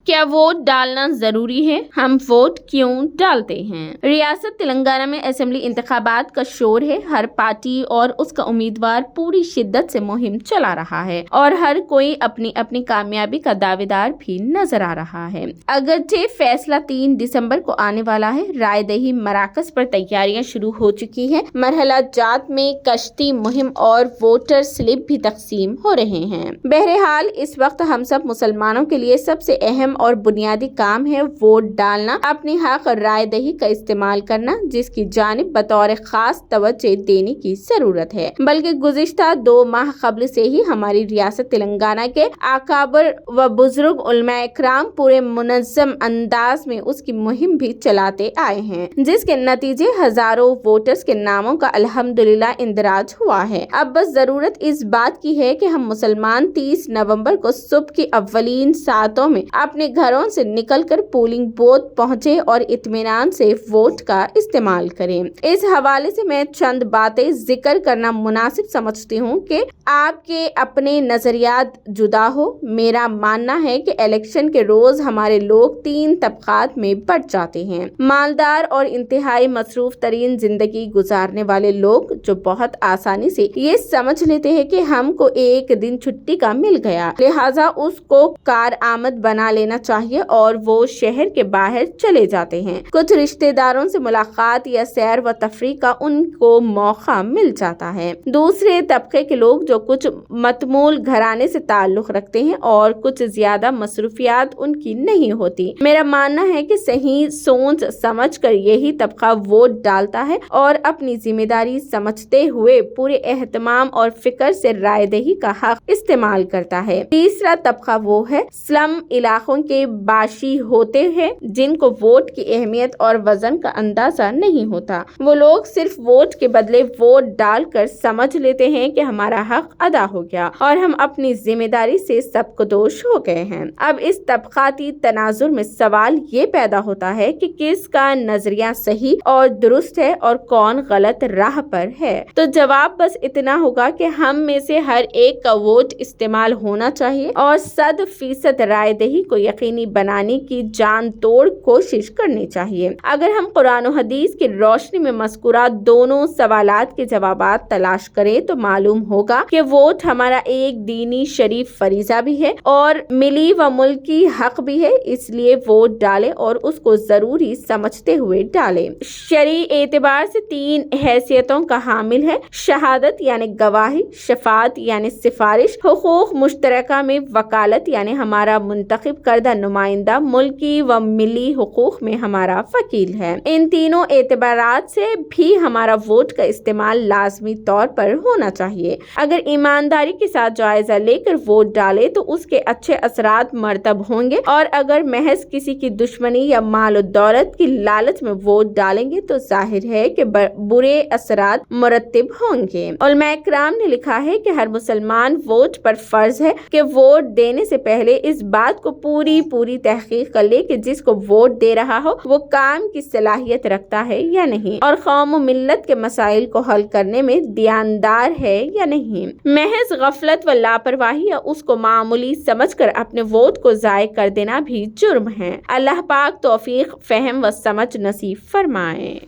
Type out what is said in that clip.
کیا ووٹ ڈالنا ضروری ہے؟ ہم ووٹ کیوں ڈالتے ہیں؟ ریاست تلنگانہ میں اسمبلی انتخابات کا شور ہے۔ ہر پارٹی اور اس کا امیدوار پوری شدت سے مہم چلا رہا ہے اور ہر کوئی اپنی اپنی کامیابی کا دعوے دار بھی نظر آ رہا ہے۔ اگرچہ فیصلہ 3 دسمبر کو آنے والا ہے، رائے دہی مراکز پر تیاریاں شروع ہو چکی ہیں۔ مرحلہ جات میں کشتی مہم اور ووٹر سلپ بھی تقسیم ہو رہے ہیں۔ بہرحال اس وقت ہم سب مسلمانوں کے لیے سب سے اہم اور بنیادی کام ہے ووٹ ڈالنا، اپنی حق رائے دہی کا استعمال کرنا، جس کی جانب بطور خاص توجہ دینے کی ضرورت ہے۔ بلکہ گزشتہ 2 ماہ قبل سے ہی ہماری ریاست تلنگانہ کے اکابر و بزرگ علماء اکرام پورے منظم انداز میں اس کی مہم بھی چلاتے آئے ہیں، جس کے نتیجے ہزاروں ووٹرز کے ناموں کا الحمدللہ اندراج ہوا ہے۔ اب بس ضرورت اس بات کی ہے کہ ہم مسلمان 30 نومبر کو صبح کی اولین ساعتوں میں اپنے گھروں سے نکل کر پولنگ بوتھ پہنچے اور اطمینان سے ووٹ کا استعمال کریں۔ اس حوالے سے میں چند باتیں ذکر کرنا مناسب سمجھتی ہوں کہ آپ کے اپنے نظریات جدا ہو۔ میرا ماننا ہے کہ الیکشن کے روز ہمارے لوگ 3 طبقات میں بٹ جاتے ہیں۔ مالدار اور انتہائی مصروف ترین زندگی گزارنے والے لوگ، جو بہت آسانی سے یہ سمجھ لیتے ہیں کہ ہم کو ایک دن چھٹی کا مل گیا، لہٰذا اس کو کارآمد بنا لینا چاہیے اور وہ شہر کے باہر چلے جاتے ہیں۔ کچھ رشتہ داروں سے ملاقات یا سیر و تفریح کا ان کو موقع مل جاتا ہے۔ دوسرے طبقے کے لوگ جو کچھ متمول گھرانے سے تعلق رکھتے ہیں اور کچھ زیادہ مصروفیات ان کی نہیں ہوتی، میرا ماننا ہے کہ صحیح سوچ سمجھ کر یہی طبقہ ووٹ ڈالتا ہے اور اپنی ذمہ داری سمجھتے ہوئے پورے اہتمام اور فکر سے رائے دہی کا حق استعمال کرتا ہے۔ تیسرا طبقہ وہ ہے سلم علاقوں کے باشی ہوتے ہیں جن کو ووٹ کی اہمیت اور وزن کا اندازہ نہیں ہوتا۔ وہ لوگ صرف ووٹ کے بدلے ووٹ ڈال کر سمجھ لیتے ہیں کہ ہمارا حق ادا ہو گیا اور ہم اپنی ذمہ داری سے سبکدوش ہو گئے ہیں۔ اب اس طبقاتی تناظر میں سوال یہ پیدا ہوتا ہے کہ کس کا نظریہ صحیح اور درست ہے اور کون غلط راہ پر ہے۔ تو جواب بس اتنا ہوگا کہ ہم میں سے ہر ایک کا ووٹ استعمال ہونا چاہیے اور 100% رائے دہی کو یقینی بنانے کی جان توڑ کوشش کرنی چاہیے۔ اگر ہم قرآن و حدیث کی روشنی میں مذکورہ دونوں سوالات کے جوابات تلاش کریں تو معلوم ہوگا کہ ووٹ ہمارا ایک دینی شریف فریضہ بھی ہے اور ملی و ملکی حق بھی ہے، اس لیے ووٹ ڈالیں اور اس کو ضروری سمجھتے ہوئے ڈالیں۔ شرعی اعتبار سے 3 حیثیتوں کا حامل ہے: شہادت یعنی گواہی، شفاعت یعنی سفارش، حقوق مشترکہ میں وکالت یعنی ہمارا منتخب کردہ نمائندہ ملکی و ملی حقوق میں ہمارا وکیل ہے۔ ان تینوں اعتبارات سے بھی ہمارا ووٹ کا استعمال لازمی طور پر ہونا چاہیے۔ اگر ایمانداری کے ساتھ جائزہ لے کر ووٹ ڈالے تو اس کے اچھے اثرات مرتب ہوں گے، اور اگر محض کسی کی دشمنی یا مال و دولت کی لالچ میں ووٹ ڈالیں گے تو ظاہر ہے کہ برے اثرات مرتب ہوں گے۔ علماء کرام نے لکھا ہے کہ ہر مسلمان ووٹ پر فرض ہے کہ ووٹ دینے سے پہلے اس بات کو پوری تحقیق کر لے کہ جس کو ووٹ دے رہا ہو وہ کام کی صلاحیت رکھتا ہے یا نہیں، اور قوم و ملت کے مسائل کو حل کرنے میں دیانتدار ہے یا نہیں۔ محض غفلت و لاپرواہی یا اس کو معمولی سمجھ کر اپنے ووٹ کو ضائع کر دینا بھی جرم ہے۔ اللہ پاک توفیق، فہم و سمجھ نصیب فرمائے۔